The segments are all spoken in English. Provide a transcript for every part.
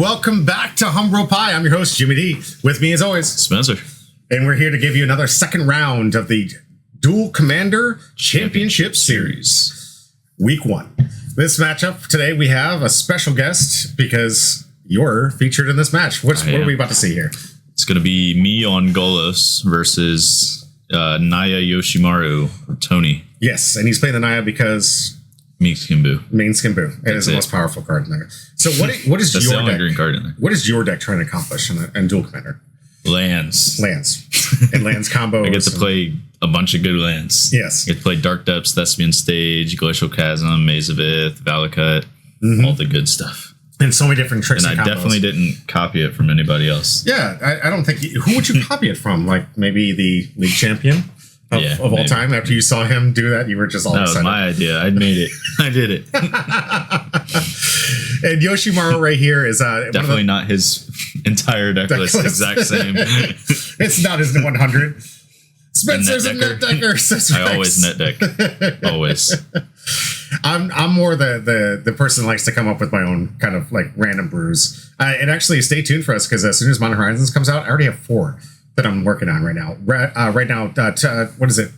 welcome back to Humbro Pie. I'm your host, Jimmy D. With me, as always, Spencer. And we're here to give you another second round of the Duel Commander Championship Series. Week 1. This matchup today, we have a special guest because you're featured in this match. What are we about to see here? It's going to be me on Golos versus Naya Yoshimaru, or Tony. Yes, and he's playing the Naya because... Main Skimbu. It is the most powerful card in there. So what is That's your the only deck? green card in there. What is your deck trying to accomplish in Duel Commander? Lands. And lands combos. I get to play a bunch of good lands. Yes. I get to play Dark Depths, Thespian Stage, Glacial Chasm, Maze of Ith, Valakut, all the good stuff. And so many different tricks and combos. I definitely didn't copy it from anybody else. Yeah, I don't think... Who would you copy it from? Like maybe the league champion of all time? After you saw him do that, you were just all excited. That was my idea. I made it. I did it. And Yoshimaru right here is... definitely not his entire deck list. Exact same. It's not his 100. Spencer's a net decker. I always net deck. Always. I'm more the person that likes to come up with my own kind of like random brews. And actually, stay tuned for us because as soon as Modern Horizons comes out, I already have 4 that I'm working on right now. What is it?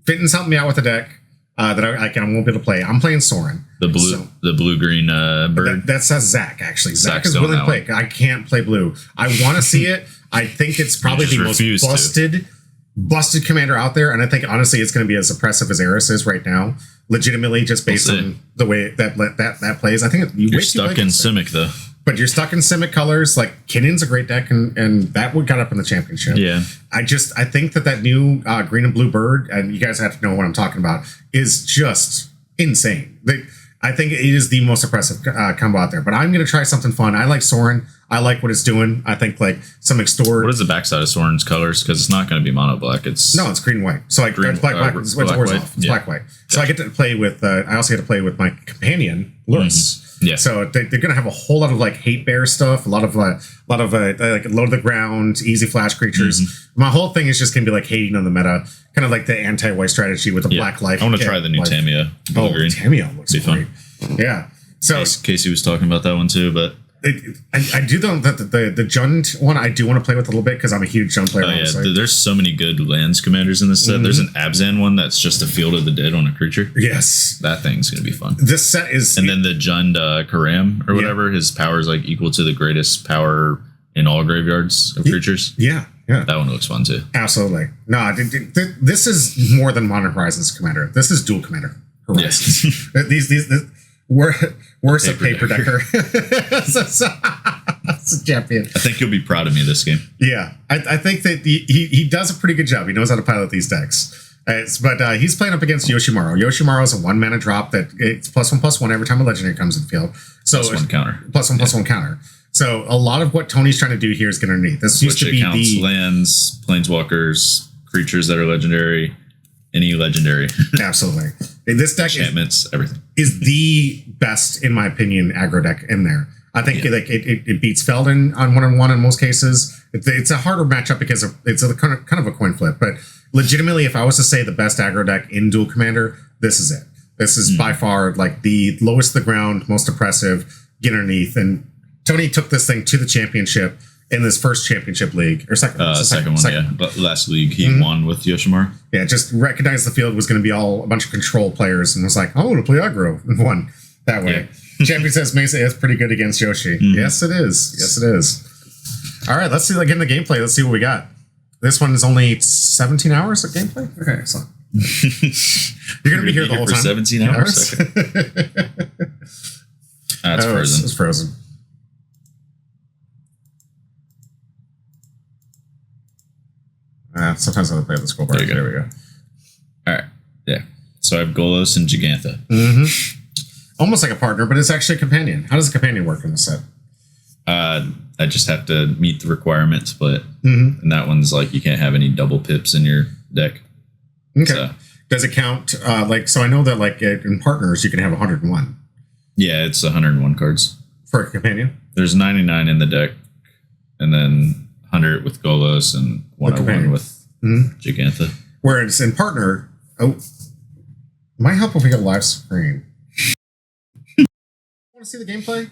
Fitton's helping me out with a deck that I won't be able to play. I'm playing Soren. The blue green bird. That says Zach, actually. Zach is willing to play. I can't play blue. I want to see it. I think it's probably the most busted commander out there, and I think honestly it's going to be as oppressive as Eris is right now. Legitimately, just based on the way that plays. I think you're stuck in Simic though. But you're stuck in Simic colors. Like Kinnon's a great deck, and that would got up in the championship. Yeah. I think that new green and blue bird, and you guys have to know what I'm talking about, is just insane. I think it is the most oppressive combo out there. But I'm going to try something fun. I like Soren. I like what it's doing. I think like some Extort. What is the backside of Soren's colors? Because it's not going to be mono black. It's green white. So like black. It's black white. So I get to play with. I also get to play with my companion Luris. Yeah. So they're going to have a whole lot of like hate bear stuff. A lot of like low to the ground, easy flash creatures. My whole thing is just going to be like hating on the meta, kind of like the anti-white strategy with the black life. I want to try the new Tamiya. Tamiya looks great. Yeah. So Casey was talking about that one too, but I do know that the Jund one I do want to play with a little bit because I'm a huge Jund player. Oh yeah, there's so many good lands commanders in this set. There's an Abzan one that's just a Field of the Dead on a creature. Yes, that thing's gonna be fun. This set is, and then the Jund Karam or whatever, his power is like equal to the greatest power in all graveyards of creatures. Yeah, that one looks fun too. Absolutely. No, this is more than Modern Horizons Commander. This is Duel Commander. Yes. these worse a paper decker. It's a champion. I think you'll be proud of me this game. Yeah, I think that he does a pretty good job. He knows how to pilot these decks. But he's playing up against Yoshimaru. Yoshimaru is a 1-mana drop that it's +1/+1 every time a legendary comes in the field. So +1 counter. +1/+1 counter. So a lot of what Tony's trying to do here is get underneath. This used to be the lands, planeswalkers, creatures that are legendary, any legendary. Absolutely. This deck enchantments, everything is the best, in my opinion, aggro deck in there. I think it beats Feldon on 1-on-1 in most cases. It's a harder matchup because it's a kind of a coin flip. But legitimately, if I was to say the best aggro deck in Duel Commander, this is it. This is by far like the lowest to the ground, most oppressive, get underneath. And Tony took this thing to the championship in this first championship league or second one. Last league he won with Yoshimaru. Yeah, just recognized the field was going to be all a bunch of control players and was like, I want to play aggro and won that way. Champion says Mesa is pretty good against Yoshi. Yes, it is. Yes, it is. All right, let's see. Like in the gameplay, let's see what we got. This one is only 17 hours of gameplay. Okay, so you're going to be here the whole time. 17 hours. That's frozen. It's frozen. Sometimes I play with the scroll bar. There we go. All right. Yeah. So I have Golos and Gigantha. Almost like a partner, but it's actually a companion. How does a companion work in the set? I just have to meet the requirement split. And that one's like you can't have any double pips in your deck. Okay. So, does it count? So I know that like in partners you can have 101. Yeah, it's 101 cards. For a companion? There's 99 in the deck. And then 100 with Golos and 101 with Gigantha. Whereas in partner, might help if we get live screen. Want to see the gameplay?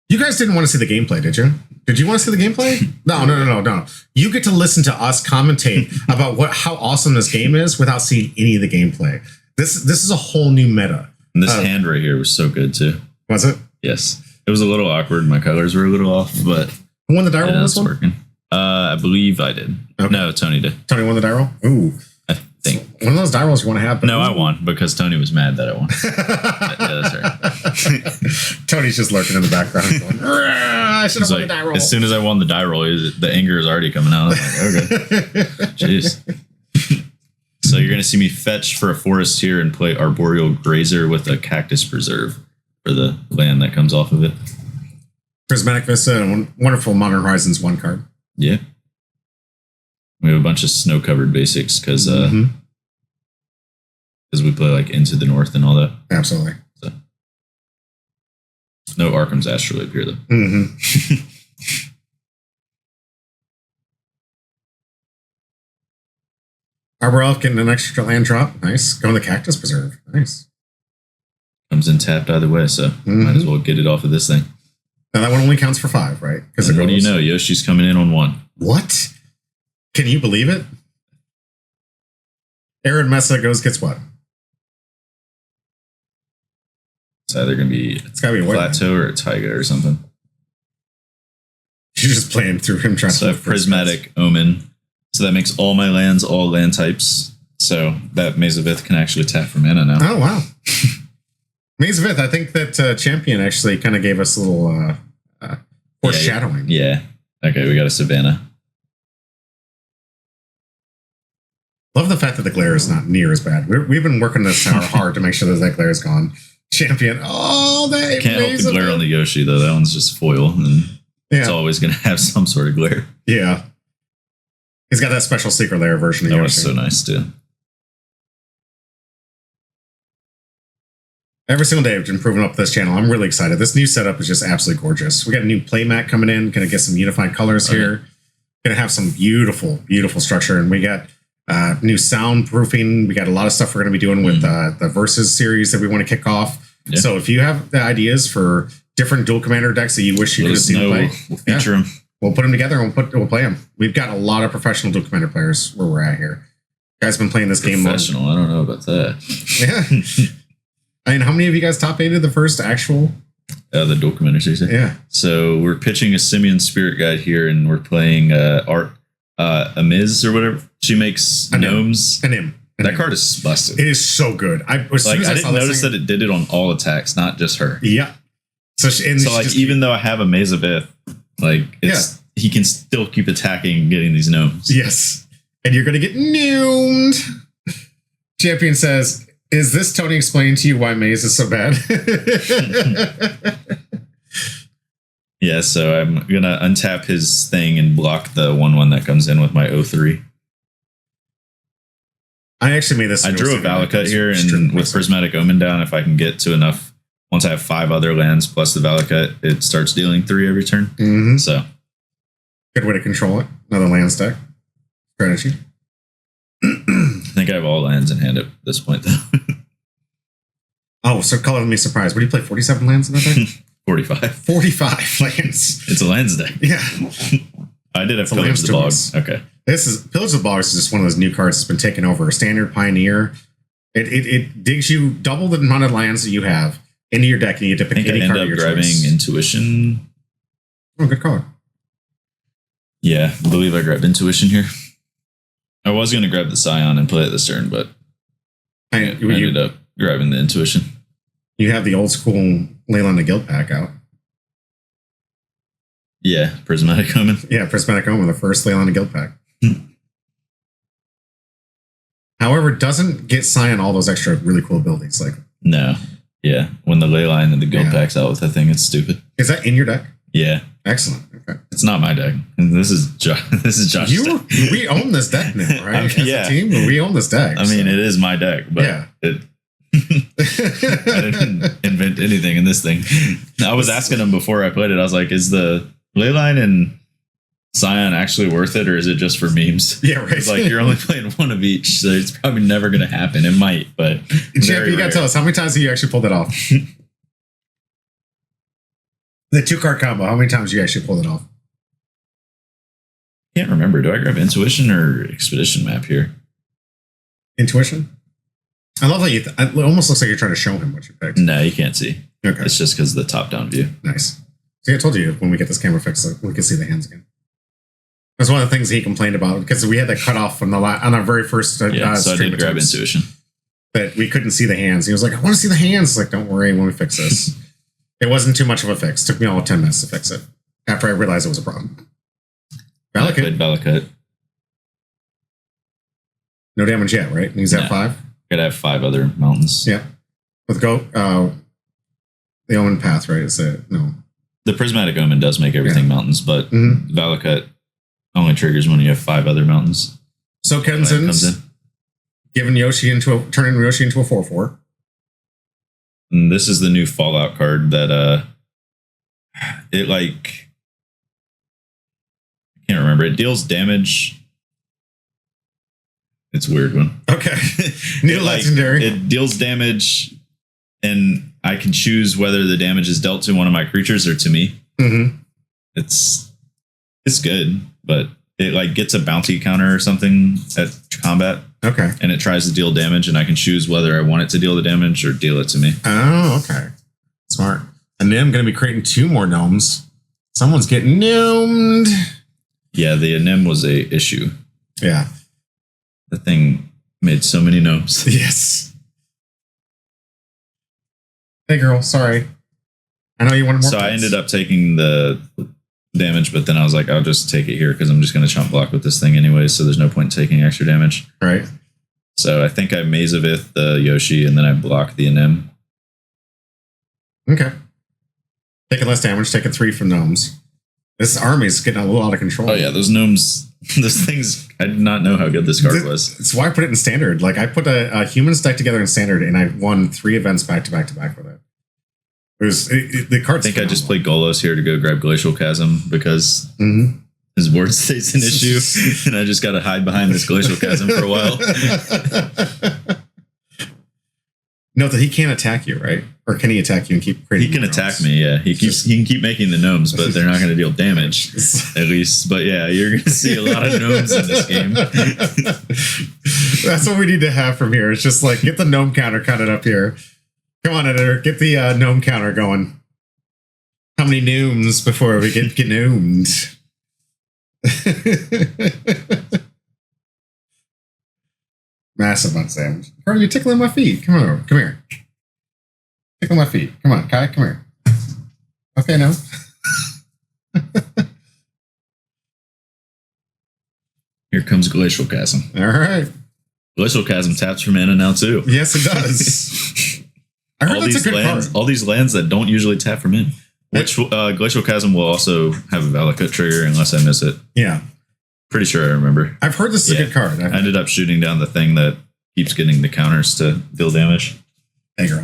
You guys didn't want to see the gameplay, did you? Did you want to see the gameplay? No. You get to listen to us commentate about how awesome this game is without seeing any of the gameplay. This is a whole new meta. And this hand right here was so good too. Was it? Yes. It was a little awkward. My colors were a little off, but who won the die roll on this one? Working. I believe I did. Okay. No, Tony did. Tony won the die roll? Ooh. I think. One of those die rolls you want to have. No, I won because Tony was mad that I won. Yeah, that's right. Tony's just lurking in the background going, I should have won the die roll. As soon as I won the die roll, the anger is already coming out. I'm like, okay. Jeez. So you're going to see me fetch for a forest here and play Arboreal Grazer with a Cactus Preserve for the land that comes off of it. Prismatic Vista and wonderful Modern Horizons 1 card. Yeah. We have a bunch of snow-covered basics because we play like Into the North and all that. Absolutely. So. No Arkham's Astrolabe here, though. Mm-hmm. Arbor Elf getting an extra land drop. Nice. Going to Cactus Preserve. Nice. Comes in tapped either way, so might as well get it off of this thing. Now that one only counts for 5, right? Because what do you know? Yoshi's coming in on 1. What? Can you believe it? Aaron Mesa gets what? It's either going to be a Plateau or a Taiga or something. You're just playing through him trying to... So I have Prismatic Omen. So that makes all my lands all land types. So that Maze of Ith can actually tap for mana now. Oh, wow. Maze of Ith, I think that Champion actually kind of gave us a little foreshadowing. Yeah. Okay, we got a Savannah. Love the fact that the glare is not near as bad. We've been working this tower hard to make sure that glare is gone. Champion. Oh, that can't help the glare on the Yoshi, though. That one's just foil. And it's always going to have some sort of glare. Yeah. He's got that special secret layer version of Yoshi. That was so nice, too. Every single day I've been improving up this channel. I'm really excited. This new setup is just absolutely gorgeous. We got a new playmat coming in. Going to get some unified colors here. Going to have some beautiful, beautiful structure. And we got new soundproofing. We got a lot of stuff we're going to be doing with the Versus series that we want to kick off. Yeah. So if you have the ideas for different Dual Commander decks that you wish you could have seen play, we'll feature them. We'll put them together and we'll play them. We've got a lot of professional Dual Commander players where we're at here. You guys been playing this game long. Professional? I don't know about that. Yeah. I mean, how many of you guys top 8'd the first actual? The Dual Commander series. Yeah. So we're pitching a Simian Spirit Guide here, and we're playing a Miz or whatever. She makes gnomes. That card is busted. It is so good. I didn't notice that it did it on all attacks, not just her. Yeah. So even though I have a Maze of Ith, he can still keep attacking and getting these gnomes. Yes. And you're going to get gnomed. Champion says, is this Tony explaining to you why Maze is so bad? Yeah, so I'm going to untap his thing and block the 1/1 that comes in with my 0/3. I actually made this. I drew a Valakut here, and with Prismatic Omen down, if I can get to enough, once I have 5 other lands plus the Valakut, it starts dealing 3 every turn. Mm-hmm. So, good way to control it. Another land stack strategy. I think I have all lands in hand at this point, though. Oh, so color me surprised. What do you play? 47 lands in that deck? 45. 45 lands. It's a lands deck. Yeah. I did have Pillage of the Bog. Okay. Pillage of the Bog is just one of those new cards that's been taken over. A standard Pioneer. It digs you double the amount of lands that you have into your deck, and you get to pick any card of your choice. I end up grabbing Intuition. Oh, good card. Yeah, I believe I grabbed Intuition here. I was going to grab the Scion and play it this turn, but I ended up grabbing the Intuition. You have the old school Leyline the Guild pack out. Yeah, Prismatic Omen. Yeah, Prismatic Omen, the first Leyline the Guild pack. However, it doesn't get Scion all those extra really cool abilities. No. Yeah, when the Leyline and the Guild pack's out with that thing, it's stupid. Is that in your deck? Yeah. Excellent. Okay. It's not my deck. This is Josh's deck. We own this deck now, right? As a team, we own this deck. I mean, it is my deck, but I didn't invent anything in this thing. I was asking him before I played it. I was like, is the Leyline and Scion actually worth it, or is it just for memes? Yeah, right. It's like you're only playing one of each, so it's probably never going to happen. It might, but Champ, you got to tell us how many times have you actually pulled that off? The 2-card combo. How many times you actually pulled it off? Can't remember. Do I grab Intuition or Expedition map here? Intuition? I love that it almost looks like you're trying to show him what you picked. No, you can't see. Okay. It's just because of the top-down view. Nice. See, I told you when we get this camera fixed, we can see the hands again. That's one of the things he complained about because we had that cut off on our very first so I did grab Intuition. But we couldn't see the hands. He was like, I want to see the hands. Like, don't worry when we fix this. It wasn't too much of a fix. It took me all 10 minutes to fix it after I realized it was a problem. Valakut. No damage yet, right? He's at 5? Gotta have 5 other mountains. Yeah. With the Omen Path, right? Is it? No. The Prismatic Omen does make everything mountains, but Valakut only triggers when you have 5 other mountains. So Kenzen's turning Yoshi into a 4/4. And this is the new Fallout card that it like I can't remember. It deals damage. It's a weird one. Okay. New legendary. It deals damage, and I can choose whether the damage is dealt to one of my creatures or to me. Mm-hmm. It's good, but it like gets a bounty counter or something at combat. Okay. And it tries to deal damage, and I can choose whether I want it to deal the damage or deal it to me. Oh, okay. Smart. And then I'm going to be creating 2 more gnomes. Someone's getting gnomed. Yeah, the Anem was a issue. Yeah. The thing made so many gnomes. Yes. Hey, girl. Sorry. I know you wanted more. So I ended up taking the damage, but then I was like, I'll just take it here because I'm just going to chump block with this thing anyway, so there's no point in taking extra damage. Right. So I think I Mazavith the Yoshi, and then I block the Anem. Okay. Taking less damage, taking 3 from gnomes. This army's getting a little out of control. Oh yeah, those gnomes, those things, I did not know how good this card was. That's why I put it in standard. Like, I put a humans deck together in standard, and I won 3 events back to back to back with it. It was the card's I think I just played Golos here to go grab Glacial Chasm because his board state's an issue, and I just got to hide behind this Glacial Chasm for a while. Note that he can't attack you, right? Or can he attack you and keep creating? He can attack me, yeah. He can keep making the gnomes, but they're not going to deal damage, at least. But yeah, you're going to see a lot of gnomes in this game. That's what we need to have from here. It's just like, get the gnome counter counted up here. Come on, editor, get the gnome counter going. How many gnomes before we get gnomed? Massive amount of damage. Carl, you're tickling my feet. Come on, come here. Tickle my feet. Come on, Kai, come here. Okay, no. Here comes Glacial Chasm. All right. Glacial Chasm taps for mana now too. Yes, it does. I heard that's a good card. All these lands that don't usually tap for mana. Which Glacial Chasm will also have a Valakut trigger unless I miss it. Yeah. Pretty sure I remember. I've heard this is a good card. I ended up shooting down the thing that keeps getting the counters to deal damage. Hey, girl.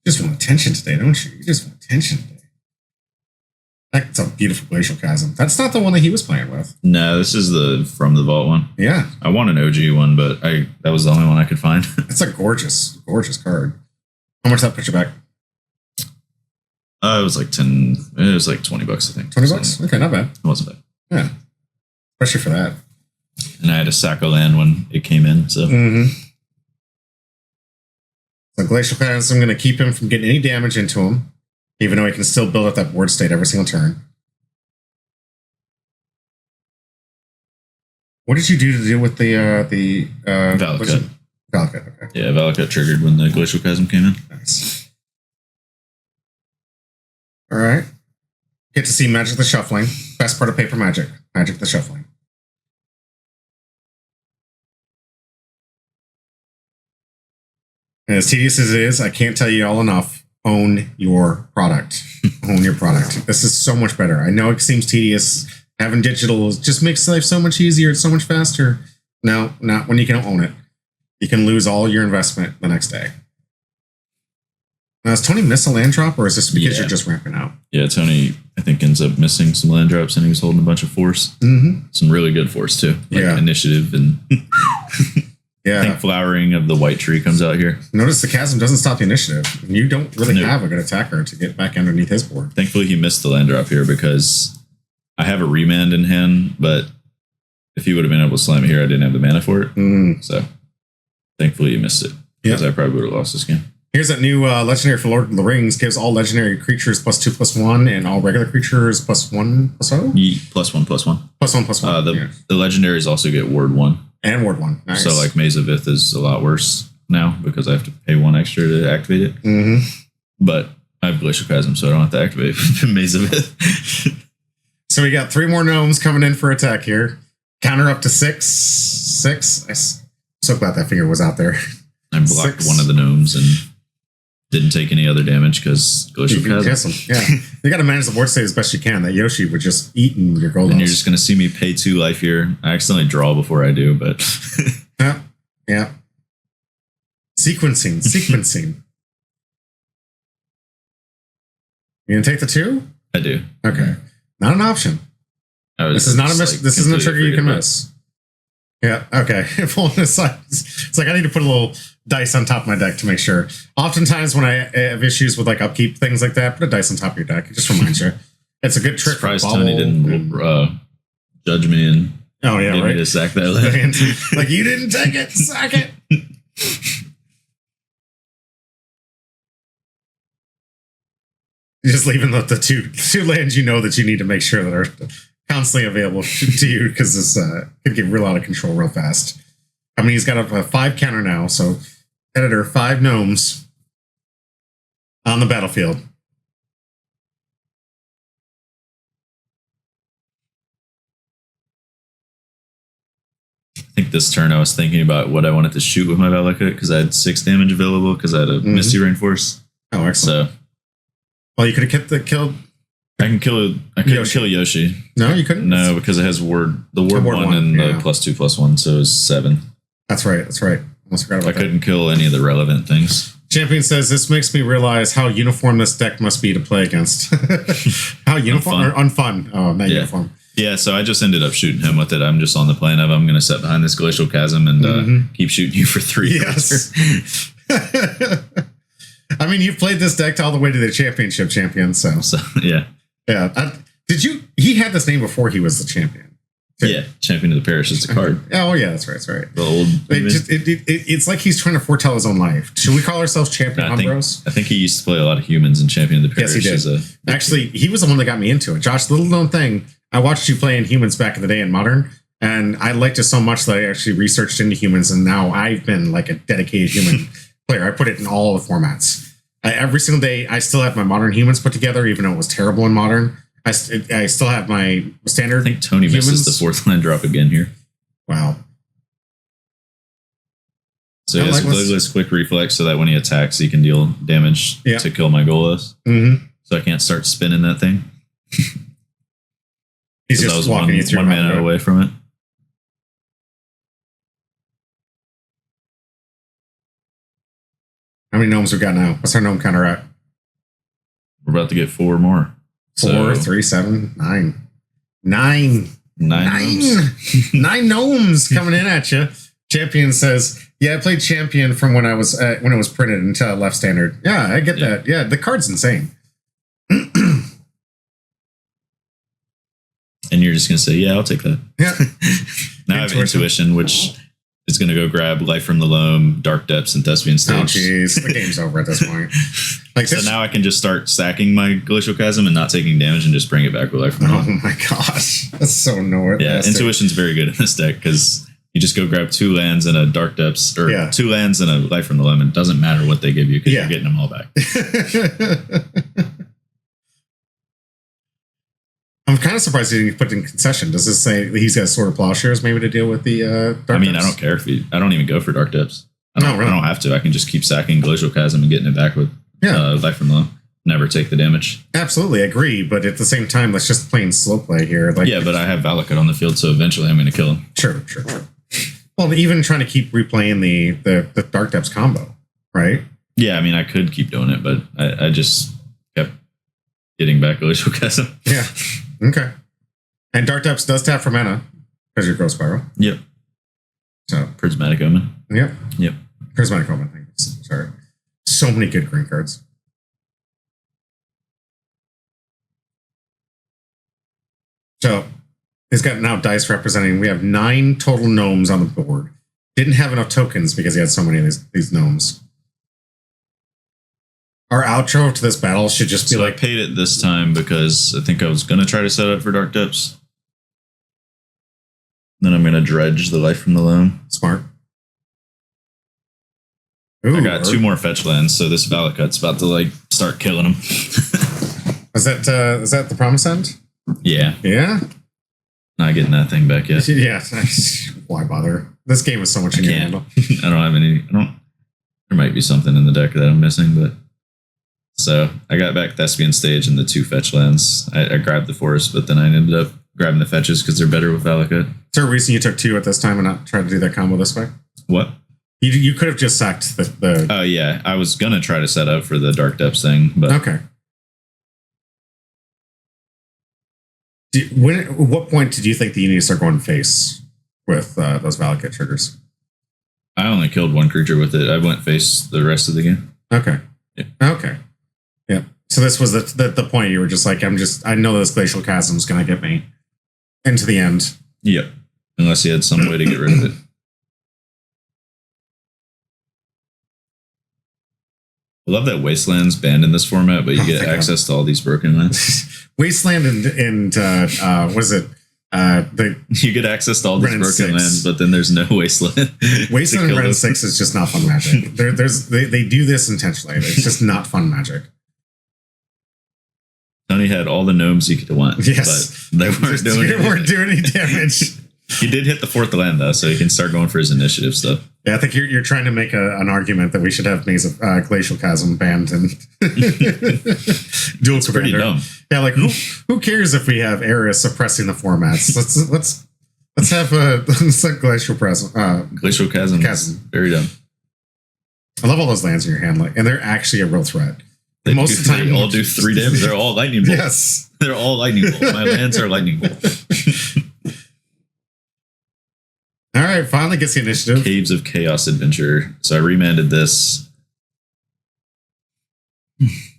You just want attention today, don't you? You just want attention today. That's a beautiful Glacial Chasm. That's not the one that he was playing with. No, this is the From the Vault one. Yeah. I want an OG one, but that was the only one I could find. It's a gorgeous, gorgeous card. How much did that put you back? It was like 10. It was like $20, I think. $20? Okay, not bad. It wasn't bad. Yeah. Especially for that. And I had a sack of land when it came in, so. So Glacial Chasm, I'm going to keep him from getting any damage into him, even though he can still build up that board state every single turn. What did you do to deal with the Valakut. Valakut, okay. Yeah, Valakut triggered when the Glacial Chasm came in. Nice. All right. Get to see Magic the Shuffling. Best part of Paper Magic. Magic the Shuffling. And as tedious as it is, I can't tell you all enough. Own your product. Own your product. This is so much better. I know it seems tedious. Having digital just makes life so much easier. It's so much faster. No, not when you can own it. You can lose all your investment the next day. Now, does Tony miss a land drop, or is this because you're just ramping out? Yeah, Tony, I think, ends up missing some land drops, and he was holding a bunch of force. Some really good force, too. Like initiative and... Yeah. I think Flowering of the White Tree comes out here. Notice the Chasm doesn't stop the initiative. You don't really have a good attacker to get back underneath his board. Thankfully, he missed the land drop here because I have a Remand in hand, but if he would have been able to slam it here, I didn't have the mana for it. So thankfully, he missed it because I probably would have lost this game. Here's that new legendary for Lord of the Rings. Gives all legendary creatures +2/+1 and all regular creatures +1/+0? +1/+1. +1/+1. The legendaries also get Ward 1. And Ward 1. Nice. So like Maze of Ith is a lot worse now because I have to pay 1 extra to activate it. But I have Glacial Chasm, so I don't have to activate Maze of Ith. So we got 3 more gnomes coming in for attack here. Counter up to 6. I'm so glad that finger was out there. I blocked 1 of the gnomes and didn't take any other damage because Glacial Chasm. Yeah. You got to manage the board state as best you can. That Yoshi would just eat your Golos. And you're just going to see me pay 2 life here. I accidentally draw before I do, but... Yeah. Sequencing. You going to take the 2? I do. Okay. Not an option. This is not a miss. This isn't a trigger you can miss. Yeah. Okay. It's like I need to put a little dice on top of my deck to make sure. Oftentimes when I have issues with like upkeep things like that, put a dice on top of your deck. It just reminds you. It's a good trick. Surprised Tony didn't judge me and get me to sack that land. Like you didn't take it, sack it. You're just leaving the two lands you know that you need to make sure that are constantly available to you because this could get real out of control real fast. I mean, he's got a 5 counter now, so editor 5 gnomes on the battlefield. I think this turn I was thinking about what I wanted to shoot with my Valakut because I had 6 damage available because I had a Misty Rainforest. Oh, excellent. So, well, you could have killed. I couldn't kill Yoshi. No, you couldn't. No, because it has ward 1 and the +2/+1, so it's 7. That's right. Almost forgot about that. I couldn't kill any of the relevant things. Champion says this makes me realize how uniform this deck must be to play against. How uniform or unfun? Oh, not uniform. Yeah, so I just ended up shooting him with it. I'm just on the plan of I'm going to set behind this Glacial Chasm and keep shooting you for 3. Yes. I mean, you've played this deck all the way to the championship, champion. So yeah. Did you? He had this name before he was the champion. Yeah, Champion of the Parish is a card. Oh yeah, that's right. The old. It's like he's trying to foretell his own life. Should we call ourselves Champion Umbros? I think he used to play a lot of humans in Champion of the Parish. Yes, he did. Actually, he was the one that got me into it. Josh, little known thing. I watched you play in humans back in the day in Modern, and I liked it so much that I actually researched into humans, and now I've been like a dedicated human player. I put it in all the formats. Every single day, I still have my Modern humans put together, even though it was terrible in Modern. I still have my standard. I think Tony misses the 4th land drop again here. Wow. So he has Golos quick reflex so that when he attacks, he can deal damage to kill my Golos. So I can't start spinning that thing. He's just walking you through one mana away from it. How many gnomes we got now? What's our gnome counter at? We're about to get 4 more. 4, 3, 7, 9. 9 gnomes coming in at you. Champion says, "Yeah, I played Champion from when it was printed until I left Standard." Yeah, I get that. Yeah, the card's insane. And you're just gonna say, "Yeah, I'll take that." Yeah. Now I have Intuition, which is gonna go grab Life from the Loam, Dark Depths, and Thespian Stage. Oh, jeez, the game's over at this point. So now I can just start sacking my Glacial Chasm and not taking damage and just bring it back with Life from the Loam. Oh my gosh, that's so annoying. Yeah, Intuition's very good in this deck because you just go grab 2 lands and a Dark Depths, or 2 lands and a Life from the Loam. It doesn't matter what they give you because you're getting them all back. I'm kind of surprised he didn't put in concession. Does this say he's got Sword of Plowshares maybe to deal with the Dark Depths? I don't care if I don't even go for Dark Depths. I don't have to. I can just keep sacking Glacial Chasm and getting it back with Life from the Loam. Never take the damage. Absolutely, agree. But at the same time, let's just plain slow play here. Yeah, but I have Valakut on the field, so eventually I'm going to kill him. Sure. Well, even trying to keep replaying the Dark Depths combo, right? Yeah, I mean, I could keep doing it, but I just kept getting back Glacial Chasm. Yeah. Okay. And Dark Depths does tap for mana because you're Ghost Spiral. Yep. So Prismatic Omen. Yep. Yep. Prismatic Omen, I think. Sorry. So many good green cards. So he's got now dice representing. We have 9 total gnomes on the board. Didn't have enough tokens because he had so many of these gnomes. Our outro to this battle should just be so like. I paid it this time because I think I was going to try to set up for Dark Depths. Then I'm going to dredge the Life from the Loam. Smart. Ooh, I got 2 more fetch lands, so this Valakut's about to like start killing them. Is that the Promise End? Yeah. Yeah? Not getting that thing back yet. Yeah. Why bother? This game is so much in your handle. I don't have any. There might be something in the deck that I'm missing, but. So I got back Thespian Stage and the 2 fetch lands. I grabbed the forest, but then I ended up grabbing the fetches because they're better with Valakut. Is there a reason you took 2 at this time and not try to do that combo this way? What? You could have just sacked the. Oh, yeah. I was going to try to set up for the Dark Depths thing, but. Okay. At what point did you think that you need to start going face with those Valakut triggers? I only killed 1 creature with it. I went face the rest of the game. Okay. Yeah. Okay. Yeah. So this was the point you were just like, I know this Glacial Chasm is going to get me into the end. Yep. Unless he had some way to get rid of it. I love that Wasteland's banned in this format, but you get access to all these broken lands. Wasteland and was it you get access to all these broken 6. lands, but then there's no Wasteland. Wasteland and Ren 6 is just not fun magic. They do this intentionally. It's just not fun magic. Tony had all the gnomes he could want. Yes. But they weren't doing any damage. He did hit the 4th land, though, so he can start going for his initiative stuff. Yeah, I think you're trying to make an argument that we should have Maze of Glacial Chasm banned and Duel pretty dumb. Yeah, like who cares if we have Eris suppressing the formats? Let's have Glacial Chasm. Glacial Chasm. Very dumb. I love all those lands in your hand, and they're actually a real threat. Most of the time, they all do 3 damage. They're all lightning bolt. Yes, they're all lightning bolt. My lands are lightning bolt. All right, finally gets the initiative. Caves of Chaos Adventure. So I remanded this.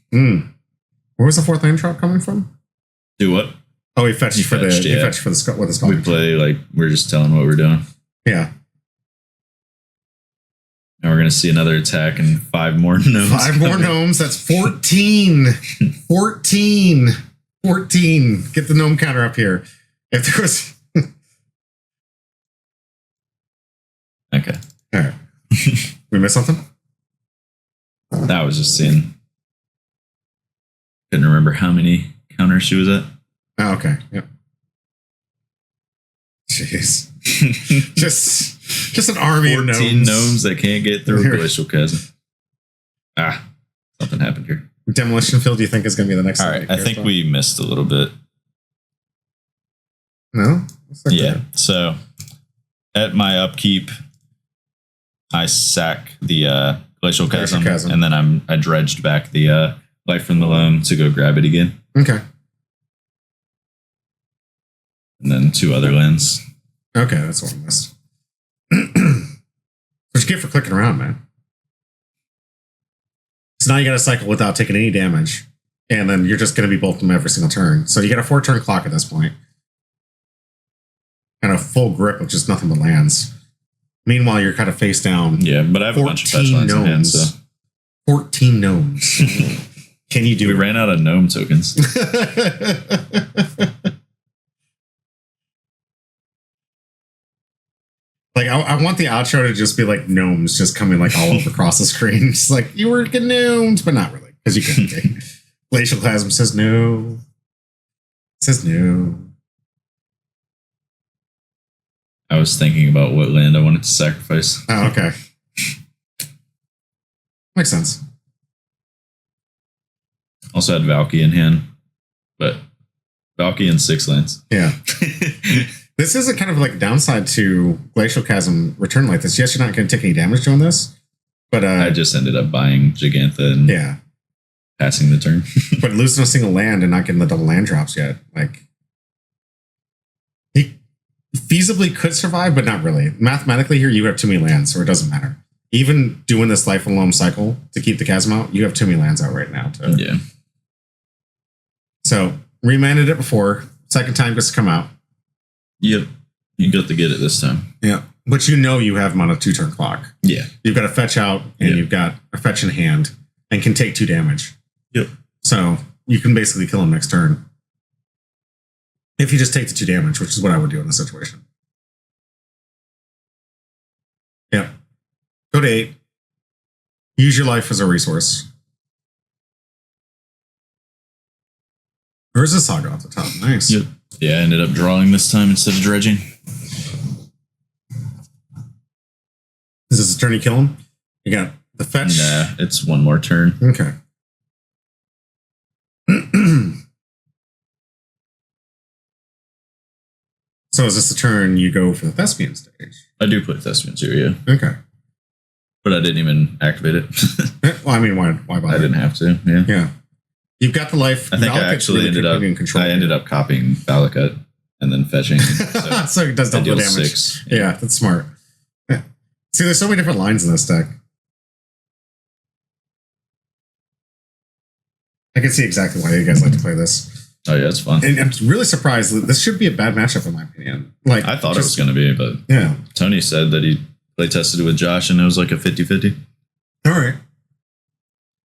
Where was the 4th land drop coming from? Do what? Oh, he fetched for the with the skull. We play like we're just telling what we're doing. Yeah. And we're gonna see another attack and 5 more gnomes. 5 more gnomes. That's 14. 14. Get the gnome counter up here. If there was. Okay. All right. We missed something? That was just seeing. Couldn't remember how many counters she was at. Oh, okay. Yep. Jeez. just an army of 14 gnomes. gnomes that can't get through Glacial Chasm. Something happened here. Demolition Field, do you think is going to be the next? All right. I think we missed a little bit. No? Yeah. So at my upkeep, I sack the Glacial Chasm, and then I dredged back the Life from the Loam to go grab it again. Okay. And then 2 other lands. Okay, that's what I missed. What you get for clicking around, man? So now you got to cycle without taking any damage, and then you're just going to be bolting them every single turn. So you got a 4-turn clock at this point, and a full grip with just nothing but lands. Meanwhile, you're kind of face down. Yeah, but I have a bunch of fetch lands in hand, so 14 gnomes. Can you do We it? ran out of gnome tokens. Like, I want the outro to just be like gnomes just coming like all over across the screen. Just like, you were getting gnomes, but not really, because you couldn't be. Glacial Chasm says no. Says no. I was thinking about what land I wanted to sacrifice. Oh, okay. Makes sense. Also had Valky in hand, but Valky and 6 lands. Yeah. This is a kind of like downside to Glacial Chasm return like this. Yes, you're not going to take any damage doing this, but I just ended up buying Gigantha and passing the turn. But losing a single land and not getting the double land drops yet, like feasibly could survive, but not really. Mathematically here, you have too many lands, so it doesn't matter. Even doing this life alone cycle to keep the chasm out, you have too many lands out right now. Yeah. So, remanded it before. Second time gets to come out. Yep. You got to get it this time. Yeah. But you know you have him on a 2-turn clock. Yeah. You've got a fetch out, and you've got a fetch in hand, and can take 2 damage. Yep. So, you can basically kill him next turn. If you just take the 2 damage, which is what I would do in this situation. Yeah. Go to 8. Use your life as a resource. There's a saga off the top. Nice. Yep. Yeah, I ended up drawing this time instead of dredging. Is this a turn you kill him? You got the fetch? Nah, it's one more turn. Okay. So is this a turn you go for the Thespian stage? I do play Thespians here, yeah. Okay. But I didn't even activate it. Well, I mean, why bother? I didn't have to, yeah. Yeah. You've got the life. I think I actually ended up copying Valakut and then fetching. So it does double damage. 6. Yeah, that's smart. Yeah. See, there's so many different lines in this deck. I can see exactly why you guys like to play this. Oh yeah, it's fun. And I'm really surprised that this should be a bad matchup in my opinion. Like I thought it was going to be, but yeah. Tony said that he play tested it with Josh and it was like a 50-50. All right.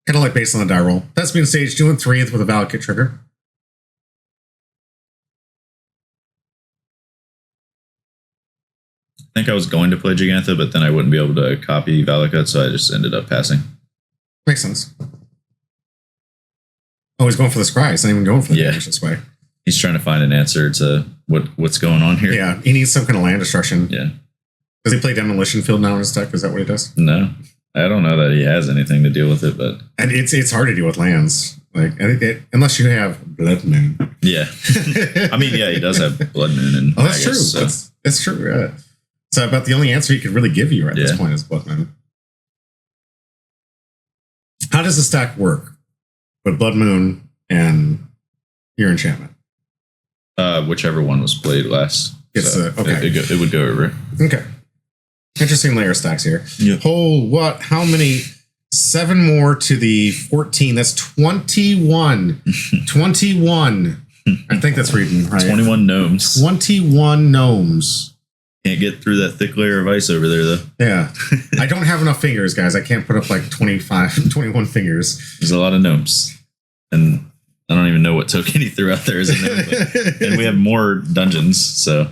Kind of like based on the die roll. That's being stage 2 and 3 with a Valakut trigger. I think I was going to play Gigantha, but then I wouldn't be able to copy Valakut, so I just ended up passing. Makes sense. Oh, he's going for the scry. He's not even going for the damage this way. He's trying to find an answer to what's going on here. Yeah, he needs some kind of land destruction. Yeah. Does he play Demolition Field now in his deck? Is that what he does? No. I don't know that he has anything to deal with it, but... And it's hard to deal with lands. Like unless you have Blood Moon. Yeah. I mean, yeah, he does have Blood Moon. And that's true. So. That's true, yeah. So about the only answer he could really give you at this point is Blood Moon. How does the stack work with Blood Moon and your enchantment? Whichever one was played last. Okay. It would go over. Okay. Interesting layer stacks here. Yep. What? How many? 7 more to the 14. That's 21. 21. I think that's reading right. 21 gnomes. 21 gnomes. Can't get through that thick layer of ice over there, though. Yeah. I don't have enough fingers, guys. I can't put up like 21 fingers. There's a lot of gnomes. And I don't even know what token he threw out there as a gnome. And we have more dungeons, so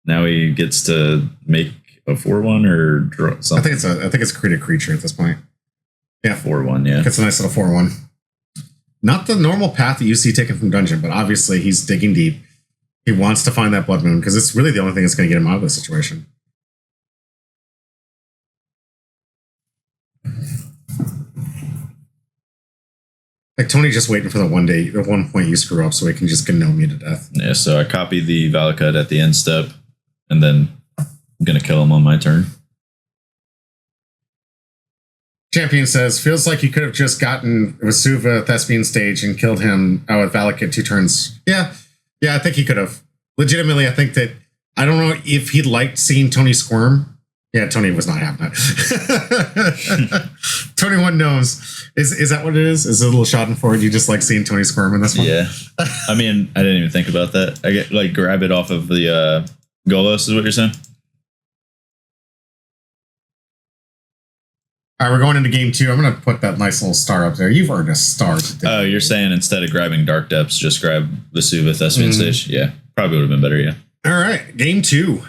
now he gets to make a 4/1 or draw something. I think it's create a creature at this point. Yeah. 4/1, yeah. It's a nice little 4/1. Not the normal path that you see taken from dungeon, but obviously he's digging deep. He wants to find that Blood Moon because it's really the only thing that's going to get him out of this situation. Like Tony just waiting for the one point you screw up so he can just gnome you to death. Yeah, so I copied the Valakut at the end step, and then I'm going to kill him on my turn. Champion says, feels like you could have just gotten Vesuva Thespian stage and killed him out with Valakut 2 turns. Yeah, I think he could have. Legitimately, I think that, I don't know if he liked seeing Tony squirm. Yeah, Tony was not having that. 21 gnomes. Is that what it is? Is it a little schadenfreude? You just like seeing Tony squirm in this one? Yeah. I mean, I didn't even think about that. I get like grab it off of the Golos is what you're saying? All right, we're going into game 2. I'm going to put that nice little star up there. You've earned a star today. Oh, you're saying instead of grabbing Dark Depths, just grab Vesuva Thespian stage? Yeah, probably would have been better, yeah. All right, game 2.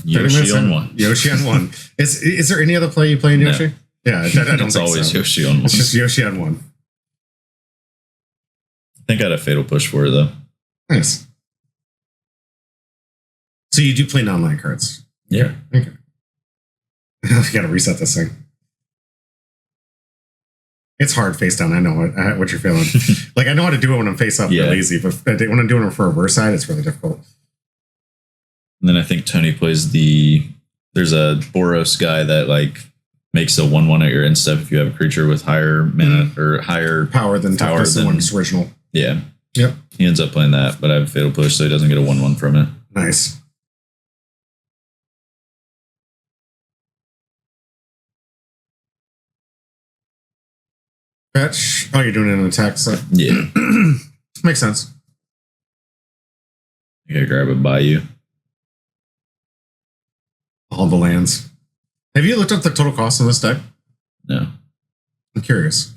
Yoshi on 1. Yoshi on 1. Is there any other play you play in Yoshi? No. Yeah, I don't it's think always so. Yoshi on 1. It's just Yoshi on 1. I think I had a Fatal Push for it, though. Nice. So you do play non-land cards? Yeah. Okay. You got to reset this thing. It's hard face down. I know what you're feeling. Like, I know how to do it when I'm face up really easy, but when I'm doing it for reverse side, it's really difficult. And then I think Tony plays there's a Boros guy that like makes a 1/1 at your end step if you have a creature with higher mana or higher power than the one's original. Yeah. Yep. He ends up playing that, but I have a Fatal Push, so he doesn't get a 1/1 from it. Nice. Fetch. Oh, you're doing it in attack. So. Yeah. Makes sense. I gotta grab a Bayou. All the lands. Have you looked up the total cost on this deck? No. I'm curious.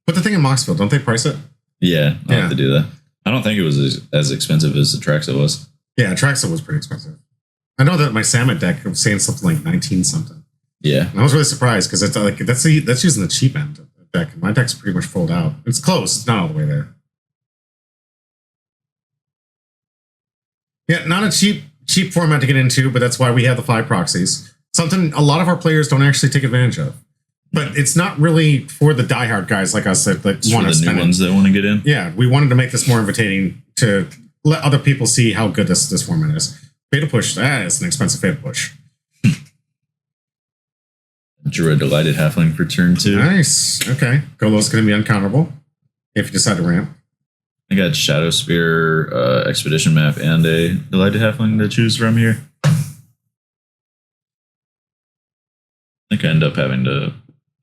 Put the thing in Moxville. Don't they price it? Yeah, I'll have to do that. I don't think it was as expensive as the Traxa was. Yeah, Traxa was pretty expensive. I know that my Salmon deck was saying something like 19 something. Yeah. And I was really surprised because it's like that's using the cheap end of the deck. My deck's pretty much full out. It's close. It's not all the way there. Yeah, not a cheap format to get into, but that's why we have the 5 proxies. Something a lot of our players don't actually take advantage of. But it's not really for the diehard guys like us that want to spend new ones that want to get in. Yeah, we wanted to make this more invitating to let other people see how good this format is. Beta push, it's an expensive beta push. Drew a Delighted Halfling for turn 2. Nice. Okay. Golos going to be uncounterable if you decide to ramp. I got Shadow Spear, Expedition Map, and a Delighted Halfling to choose from here. I think I end up having to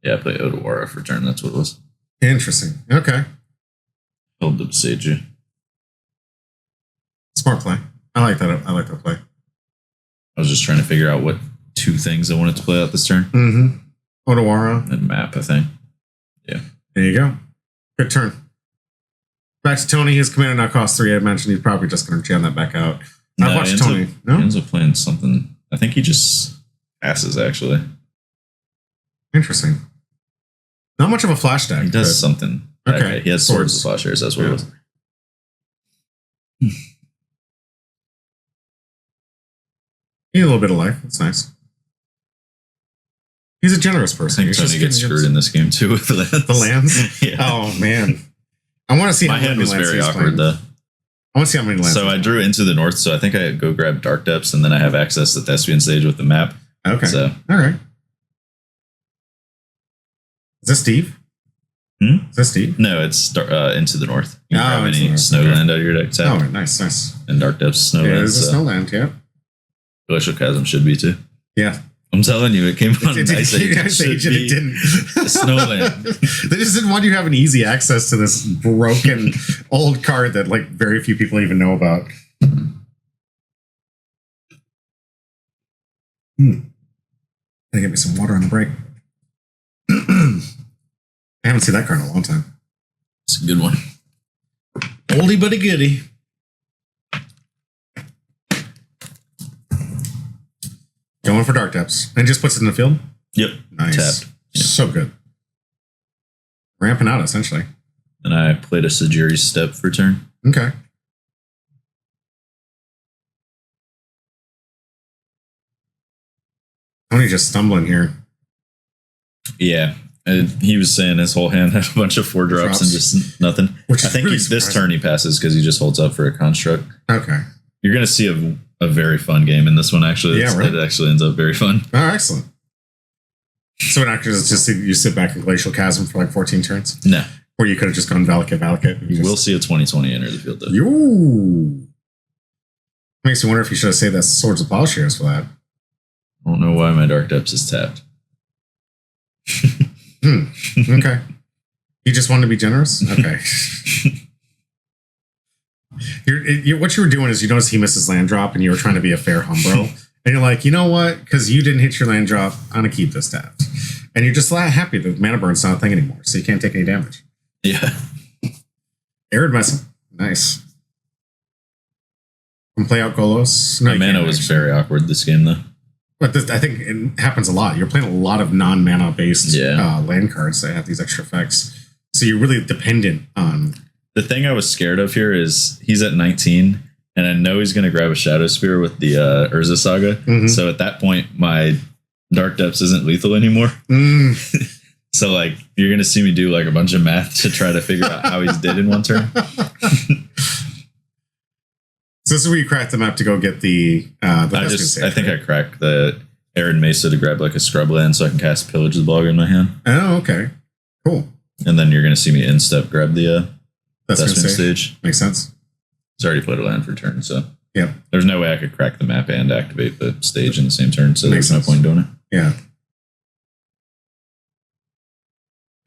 play Odawara for turn. That's what it was. Interesting. Okay. Held up Seiju. Smart play. I like that. I like that play. I was just trying to figure out what 2 things I wanted to play out this turn. Mm-hmm. Odawara. And map, I think. Yeah. There you go. Good turn. Back to Tony. His commander now costs 3. I mentioned he's probably just going to jam that back out. I've watched Tony. He ends up playing something. I think he just passes, actually. Interesting. Not much of a flash deck. He does something. Okay. He has swords of plowshares. That's what it was. Need a little bit of life. That's nice. He's a generous person. I think Tony gets screwed in this game too with lands. The lands? Yeah. Oh, man. I want to see My hand was very awkward, though. I want to see how many lands. So I drew Into the North, so I think I go grab Dark Depths, and then I have access to Thespian Stage with the map. Okay. So. All right. Is this Steve? Is this Steve? No, it's Into the North. You can grab any North. Snowland out of your deck. Oh, nice, nice. And Dark Depths Snowland. Yeah, there's a Snowland, yeah. Glacial Chasm should be, too. Yeah. I'm telling you, it came on Ice Age. It didn't. Snowland. They just didn't want you having easy access to this broken old card that like very few people even know about. Gotta get me some water on the break. I haven't seen that card in a long time. It's a good one. Oldie but a goodie. Going for Dark Depths. And just puts it in the field? Yep. Nice. Tapped. Yep. So good. Ramping out, essentially. And I played a Sajiri's Step for turn. Okay. Tony just stumbling here. Yeah. He was saying his whole hand had a bunch of 4 drops and just nothing. Which I think really this turn he passes because he just holds up for a construct. Okay. You're going to see a very fun game in this one, actually. Yeah, right. It actually ends up very fun. Oh, excellent. So it actually is just you sit back in Glacial Chasm for like 14 turns? No. Or you could have just gone Valakut. You will see a 2020 enter the field, though. Yoo. Makes me wonder if you should have saved that Swords of Plowshares for that. I don't know why my Dark Depths is tapped. Okay. You just wanted to be generous? Okay. What you were doing is you noticed he missed his land drop and you were trying to be a fair humbro. And you're like, you know what? Because you didn't hit your land drop, I'm going to keep this tapped. And you're just happy that mana burn's not a thing anymore, so you can't take any damage. Yeah. Arid Messing. Nice. Can play out Golos. No, my mana was very awkward this game, though. But I think it happens a lot. You're playing a lot of non-mana based land cards that have these extra effects. So you're really dependent on... The thing I was scared of here is he's at 19, and I know he's going to grab a Shadow Spear with the Urza Saga. Mm-hmm. So at that point, my Dark Depths isn't lethal anymore. So like you're going to see me do like a bunch of math to try to figure out how he's dead in one turn. So this is where you crack the map to go get the I think I cracked the Arid Mesa to grab like a scrub land so I can cast Pillage the Bog in my hand. Oh, okay. Cool. And then you're going to see me instep grab the Thespian Stage. Makes sense. It's already played a land for turn, so. Yep. There's no way I could crack the map and activate the stage in the same turn, so Makes there's no point in doing it. Yeah.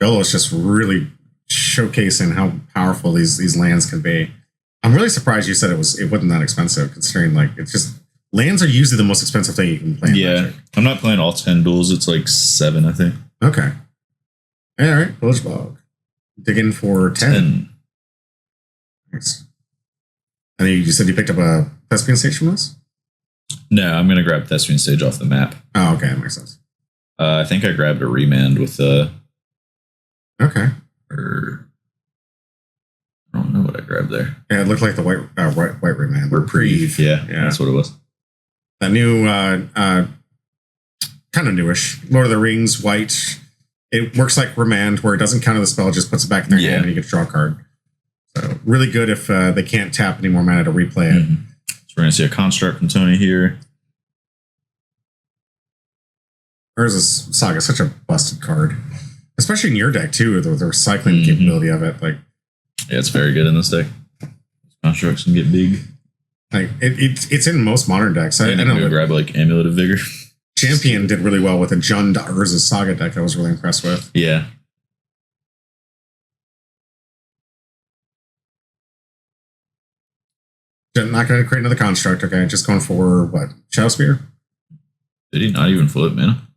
Golos just really showcasing how powerful these lands can be. I'm really surprised you said it wasn't that expensive, considering like it's just lands are usually the most expensive thing you can play. Yeah, Magic. I'm not playing all 10 duels. It's like 7, I think. Okay. All right, Village Bog. Digging for 10. Nice. And you said you picked up a Thespian stage from this? No, I'm gonna grab Thespian stage off the map. Oh, okay, that makes sense. I think I grabbed a remand with the. Okay. Or I don't know what I grabbed there. Yeah, it looked like the white remand. Reprieve. Yeah, that's what it was. That new, kind of newish Lord of the Rings white. It works like remand, where it doesn't counter the spell, it just puts it back in their hand and you get to draw a card. So really good if they can't tap any more mana to replay it. Mm-hmm. So we're gonna see a construct from Tony here. Urza's Saga is such a busted card, especially in your deck too, with the recycling capability of it. Like, yeah, it's very good in this deck. Constructs can get big. Like it's in most modern decks. I don't know. Grab like Amulet of Vigor. Champion did really well with a Jund Urza's Saga deck. I was really impressed with. Yeah. Not going to create another construct. Okay, just going for what? Shadow Spear? Did he not even flip mana?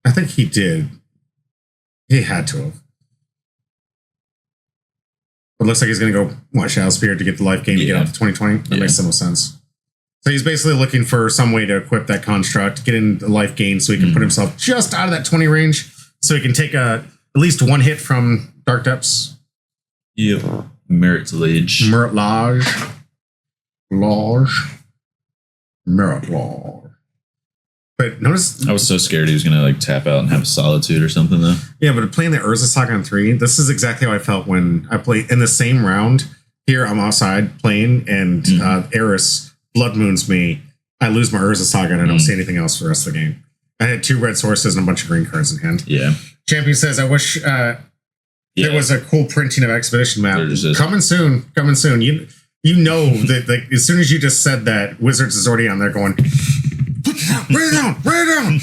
I think he did. He had to have. But it looks like he's going to go, what, Shadow Spear to get the life gain to get up to 2020? That makes the most sense. So he's basically looking for some way to equip that construct, get in the life gain so he can put himself just out of that 20 range, so he can take at least one hit from Dark Depths. Yep. Merit Lage. Merit Lage. Merit Lage. But notice... I was so scared he was going to like tap out and have Solitude or something though. Yeah, but playing the Urza Saga on 3, this is exactly how I felt when I played in the same round. Here, I'm outside playing, and Eris Blood Moons me. I lose my Urza Saga, and I don't see anything else for the rest of the game. I had 2 red sources and a bunch of green cards in hand. Yeah. Champion says, I wish there was a cool printing of Expedition map. Coming soon. Coming soon. You know that like, as soon as you just said that, Wizards is already on there going, put it down, write it down, write it down.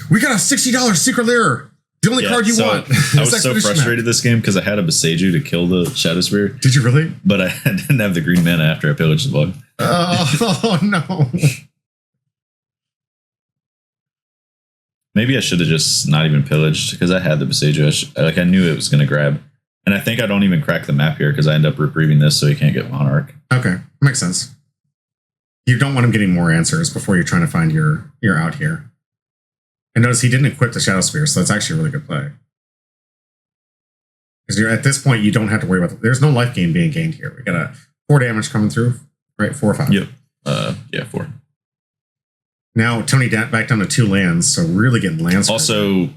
We got a $60 Secret Lair. The only card you want. I was so frustrated this game because I had a Beseiju to kill the Shadow Spear. Did you really? But I didn't have the green mana after I pillaged the bug. Oh no. Maybe I should have just not even pillaged because I had the Beseiju. I knew it was going to grab. And I think I don't even crack the map here because I end up reprieving this so he can't get Monarch. Okay, makes sense. You don't want him getting more answers before you're trying to find your out here. And notice he didn't equip the Shadow Spear, so that's actually a really good play. Because at this point, you don't have to worry about there's no life gain being gained here. We got a 4 damage coming through, right? 4 or 5. Yep. 4. Now Tony back down to 2 lands, so really getting lands. Also,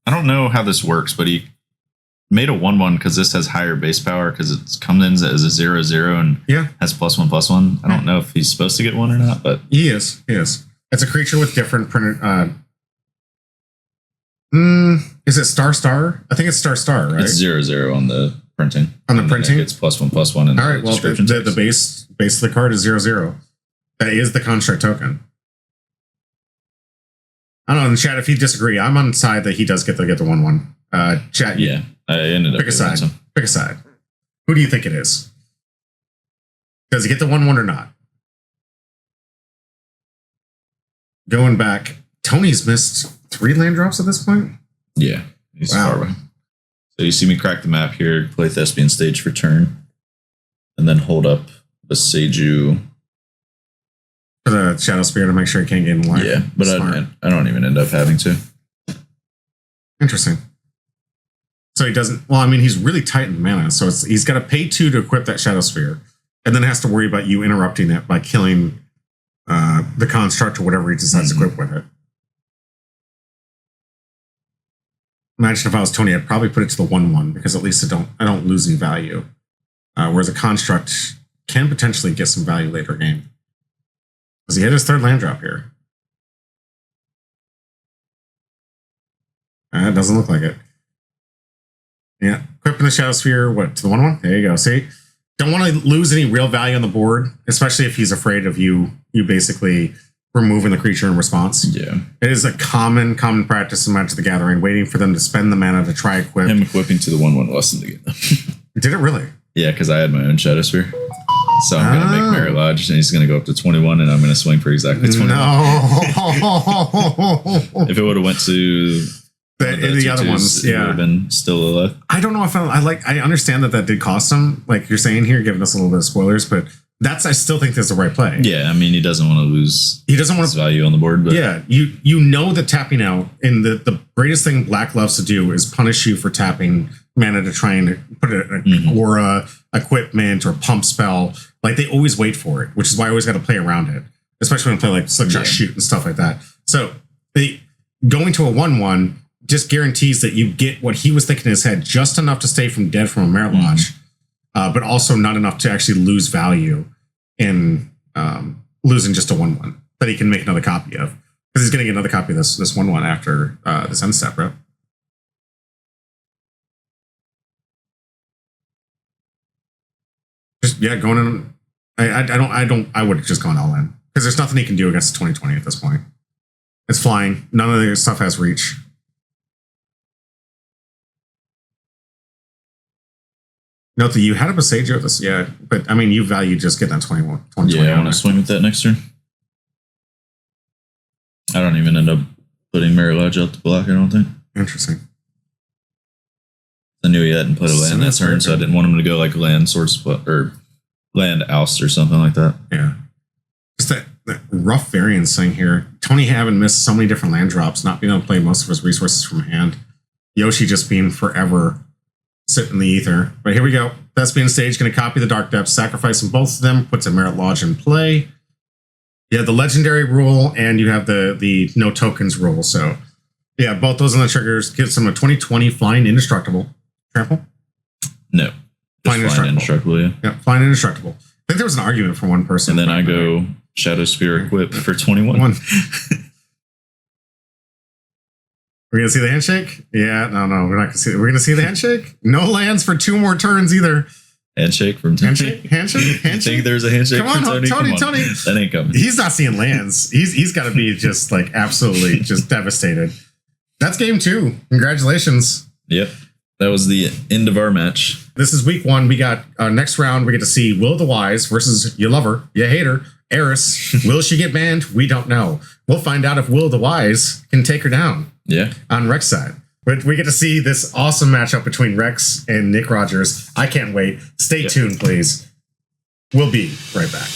I don't know how this works, but he made a 1/1 because this has higher base power because it comes in as a 0/0 and has +1/+1. I don't know if he's supposed to get 1 or not, but he is. He is. It's a creature with different printed. Is it Star? I think it's Star, right? It's 0/0 on the printing. On the printing, it's +1/+1. In all right. Well, the base of the card is 0/0. That is the construct token. I don't know in the chat if you disagree. I'm on the side that he does get the 1/1. Chat. Yeah, I ended up pick a side. Pick a side. Who do you think it is? Does he get the 1/1 or not? Going back, Tony's missed 3 land drops at this point. Yeah, he's far away. So you see me crack the map here, play Thespian stage for turn, and then hold up Beseiju for the Shadow Spear to make sure he can't get in life. Yeah, but I don't even end up having to. Interesting. So he doesn't. Well, I mean, he's really tight in mana, so he's got to pay 2 to equip that Shadow Spear, and then has to worry about you interrupting it by killing the construct or whatever he decides to equip with it. Imagine if I was Tony, I'd probably put it to the 1/1 because at least I don't lose any value. Whereas a construct can potentially get some value later game. Does he hit his 3rd land drop here? It doesn't look like it. Yeah, equipping the Shadow Sphere, what, to the 1/1? There you go. See? don't want to lose any real value on the board, especially if he's afraid of you basically removing the creature in response. Yeah. It is a common practice in Magic the Gathering, waiting for them to spend the mana to try equip. Him equipping to the 1/1 lesson to get them. Did it really? Yeah, because I had my own Shadow Sphere. So I'm going to make Mary Lodge, and he's going to go up to 21, and I'm going to swing for exactly 21. No. If it would have went to the other ones, it would have been still alive. I don't know if I understand that did cost him, like you're saying here, giving us a little bit of spoilers, but I still think that's the right play. Yeah, I mean, he doesn't want to lose his value on the board. But yeah, you know that tapping out, and the greatest thing Black loves to do is punish you for tapping mana to try and put an aura, equipment, or pump spell. Like, they always wait for it, which is why I always got to play around it, especially when I play like Slickshot Shoot and stuff like that. So going to a 1/1 just guarantees that you get what he was thinking in his head, just enough to stay from dead from a Merit Lodge, but also not enough to actually lose value in losing just a 1/1 that he can make another copy of, because he's going to get another copy of this 1/1 after this end step, right? Just going in. I would have just gone all in, because there's nothing he can do against 2020 at this point. It's flying. None of the stuff has reach. Note that you had a Besagio with this, yeah, but I mean, you value just getting that 21. Yeah, I want to swing with that next turn. I don't even end up putting Mary Lodge out to block, I don't think. Interesting. I knew he hadn't put a land that turn, so I didn't want him to go like land source or land oust or something like that. Yeah. Just that rough variance thing here. Tony having missed so many different land drops, not being able to play most of his resources from hand. Yoshi just being forever sitting in the ether. But here we go. Thespian stage, going to copy the Dark Depths, sacrificing both of them, puts a Merit Lodge in play. You have the legendary rule, and you have the no tokens rule. So, yeah, both those on the triggers gives them a 2020 flying indestructible. Trample? No. Flying indestructible, yeah. Yeah, flying indestructible. I think there was an argument for one person. And then I go Shadow Sphere equip for 21. We're going to see the handshake? Yeah, no, we're not going to see it. We're going to see the handshake? No lands for 2 more turns either. Handshake from Tony. Handshake? You think there's a handshake Come on, from Tony? Tony. That ain't coming. He's not seeing lands. He's got to be just like absolutely just devastated. That's game 2. Congratulations. Yep. That was the end of our match. This is week 1. We got next round. We get to see Will the Wise versus you love her, you hate her, Eris. Will she get banned? We don't know. We'll find out if Will the Wise can take her down. Yeah. On Rex side. But we get to see this awesome matchup between Rex and Nick Rogers. I can't wait. Stay tuned, please. We'll be right back.